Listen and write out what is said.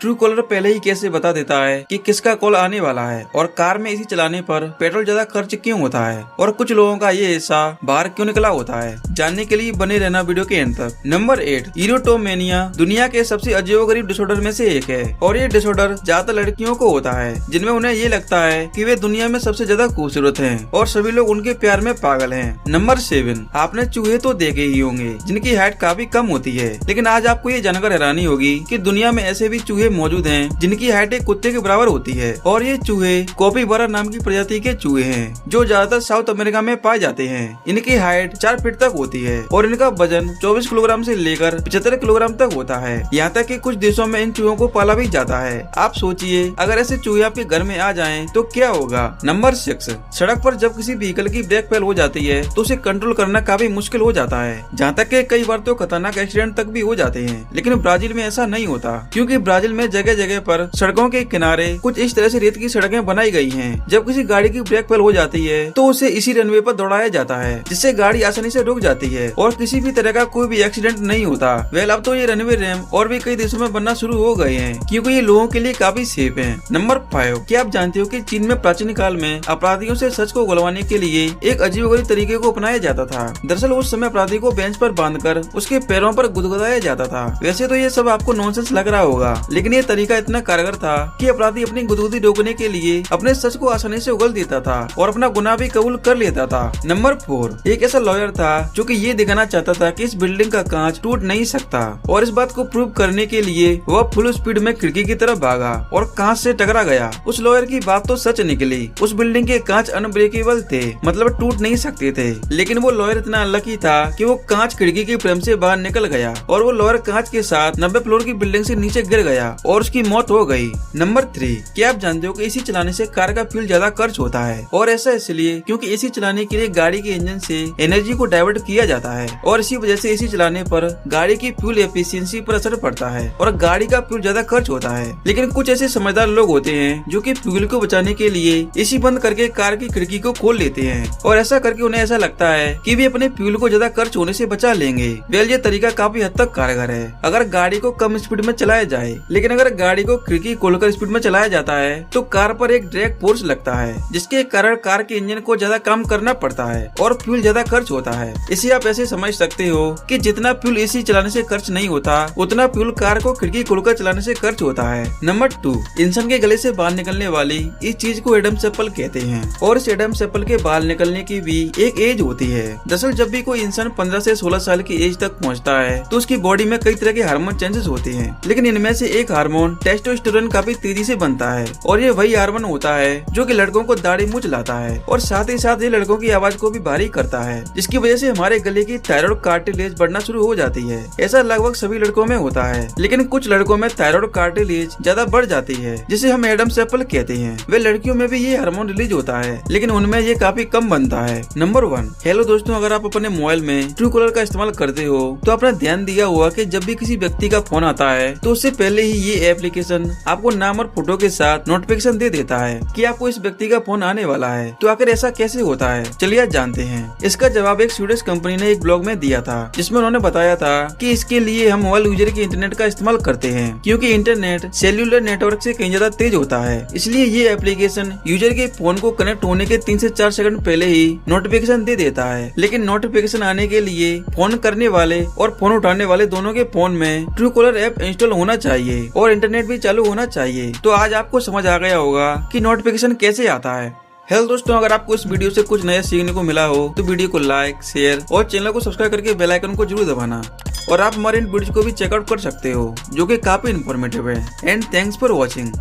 True collar पहले ही कैसे बता देता है कि किसका कॉल आने वाला है और कार में एसी चलाने पर पेट्रोल ज्यादा खर्च क्यों होता है और कुछ लोगों का ये हिस्सा बाहर क्यों निकला होता है। जानने के लिए बने रहना वीडियो के अंत तक। नंबर 8, इरोटोमेनिया दुनिया के सबसे अजीबोगरीब डिसऑर्डर में से एक है और ये डिसऑर्डर ज्यादातर लड़कियों को होता है, जिनमें उन्हें ये लगता है कि वे दुनिया में सबसे ज्यादा खूबसूरत हैं और सभी लोग उनके प्यार में पागल हैं। नंबर 7, आपने चूहे तो देखे ही होंगे जिनकी हाइट काफी कम होती है, लेकिन आज आपको ये जानकर हैरानी होगी कि दुनिया में ऐसे भी चूहे मौजूद हैं जिनकी हाइट एक कुत्ते के बराबर होती है और ये चूहे कैपिबारा नाम की प्रजाति के चूहे हैं जो ज्यादातर साउथ अमेरिका में पाए जाते हैं। इनकी हाइट 4 फीट तक होती है और इनका वजन 24 किलोग्राम से लेकर 75 किलोग्राम तक होता है। यहाँ तक कि कुछ देशों में इन चूहों को पाला भी जाता है। आप सोचिए अगर ऐसे चूहे आपके घर में आ जाएं तो क्या होगा। नंबर 6, सड़क पर जब किसी व्हीकल की ब्रेक फेल हो जाती है तो उसे कंट्रोल करना काफी मुश्किल हो जाता है। जहाँ तक कि कई बार तो खतरनाक एक्सीडेंट तक भी हो जाते हैं, लेकिन ब्राजील में ऐसा नहीं होता क्योंकि ब्राजील में जगह जगह पर सड़कों के किनारे कुछ इस तरह से रेत की सड़कें बनाई गई हैं। जब किसी गाड़ी की ब्रेक फेल हो जाती है तो उसे इसी रनवे पर दौड़ाया जाता है, जिससे गाड़ी आसानी से रुक जाती है और किसी भी तरह का कोई भी एक्सीडेंट नहीं होता। वेल अब तो ये रनवे रैंप और भी कई देशों में बनना शुरू हो गए हैं क्योंकि ये लोगों के लिए काफी सेफ है। नंबर 5, क्या आप जानते हो कि चीन में प्राचीन काल में अपराधियों से सच को उगलवाने के लिए एक अजीबोगरीब तरीके को अपनाया जाता था। दरअसल उस समय अपराधी को बेंच पर बांधकर उसके पैरों पर गुदगुदाया जाता था। वैसे तो ये सब आपको नॉनसेंस लग रहा होगा, लेकिन ये तरीका इतना कारगर था कि अपराधी अपनी गुदगुदी रोकने के लिए अपने सच को आसानी से उगल देता था और अपना गुनाह भी कबूल कर लेता था। नंबर 4, एक ऐसा लॉयर था जो कि ये दिखाना चाहता था कि इस बिल्डिंग का कांच टूट नहीं सकता और इस बात को प्रूव करने के लिए वह फुल स्पीड में खिड़की की तरफ भागा और कांच से टकरा गया। उस लॉयर की बात तो सच निकली। उस बिल्डिंग के कांच अनब्रेकेबल थे, मतलब टूट नहीं सकते थे, लेकिन वो लॉयर इतना अनलकी था कि वो कांच खिड़की की फ्रेम से बाहर निकल गया और वो लॉयर कांच के साथ 90 फ्लोर की बिल्डिंग से नीचे गिर गया और उसकी मौत हो गई। नंबर 3, क्या आप जानते हो कि एसी चलाने से कार का फ्यूल ज्यादा खर्च होता है और ऐसा इसलिए क्योंकि एसी चलाने के लिए गाड़ी के इंजन से एनर्जी को डाइवर्ट किया जाता है और इसी वजह से एसी चलाने पर गाड़ी की फ्यूल एफिशिएंसी पर असर पड़ता है और गाड़ी का फ्यूल ज्यादा खर्च होता है। लेकिन कुछ ऐसे समझदार लोग होते हैं जो कि फ्यूल को बचाने के लिए एसी बंद करके कार की खिड़की को खोल लेते हैं और ऐसा करके उन्हें ऐसा लगता है कि वे अपने फ्यूल को ज्यादा खर्च होने से बचा लेंगे। वेल ये तरीका काफी हद तक कारगर है अगर गाड़ी को कम स्पीड में चलाया जाए, लेकिन अगर गाड़ी को खिड़की खोलकर स्पीड में चलाया जाता है तो कार पर एक ड्रैग फोर्स लगता है जिसके कारण कार के इंजन को ज्यादा काम करना पड़ता है और फ्यूल ज्यादा खर्च होता है। इसे आप ऐसे समझ सकते हो कि जितना फ्यूल एसी चलाने से खर्च नहीं होता उतना फ्यूल कार को खिड़की खोलकर चलाने से खर्च होता है। नंबर 2, इंसान के गले से बाहर निकलने वाली इस चीज को एडम्स एप्पल कहते हैं और इस एडम्स एप्पल के बाहर निकलने की भी एक एज होती है। दरअसल जब भी कोई इंसान 15 से 16 साल की एज तक पहुँचता है तो उसकी बॉडी में कई तरह के हार्मोन चेंजेस होते हैं, लेकिन इनमें से एक हार्मोन टेस्टोस्टेरोन काफी तेजी से बनता है और ये वही हार्मोन होता है जो कि लड़कों को दाढ़ी मूंछ लाता है और साथ ही साथ ये लड़कों की आवाज को भी भारी करता है, जिसकी वजह से हमारे गले की थायराइड कार्टिलेज बढ़ना शुरू हो जाती है। ऐसा लगभग सभी लड़कों में होता है, लेकिन कुछ लड़कों में थायराइड कार्टिलेज ज्यादा बढ़ जाती है जिसे हम एडम्स एप्पल कहते हैं। वे लड़कियों में भी ये हार्मोन रिलीज होता है, लेकिन उनमें ये काफी कम बनता है। नंबर 1, हेलो दोस्तों, अगर आप अपने मोबाइल में ट्रू कॉलर का इस्तेमाल करते हो तो आपने ध्यान दिया हुआ कि जब भी किसी व्यक्ति का फोन आता है तो उससे पहले ही ये एप्लीकेशन आपको नाम और फोटो के साथ नोटिफिकेशन दे देता है कि आपको इस व्यक्ति का फोन आने वाला है। तो आखिर ऐसा कैसे होता है, चलिए आज जानते हैं। इसका जवाब एक स्वीडिश कंपनी ने एक ब्लॉग में दिया था जिसमें उन्होंने बताया था कि इसके लिए हम मोबाइल यूजर के इंटरनेट का इस्तेमाल करते हैं क्योंकि इंटरनेट सेल्यूलर नेटवर्क से कहीं ज्यादा तेज होता है, इसलिए ये एप्लीकेशन यूजर के फोन को कनेक्ट होने के 3 से 4 सेकंड पहले ही नोटिफिकेशन दे देता है। लेकिन नोटिफिकेशन आने के लिए फोन करने वाले और फोन उठाने वाले दोनों के फोन में ट्रू कॉलर ऐप इंस्टॉल होना चाहिए और इंटरनेट भी चालू होना चाहिए। तो आज आपको समझ आ गया होगा कि नोटिफिकेशन कैसे आता है। हेलो दोस्तों, अगर आपको इस वीडियो से कुछ नया सीखने को मिला हो तो वीडियो को लाइक, शेयर और चैनल को सब्सक्राइब करके बेल आइकन को जरूर दबाना और आप हमारे इन वीडियो को भी चेकआउट कर सकते हो जो कि काफी इन्फॉर्मेटिव है। And thanks for watching.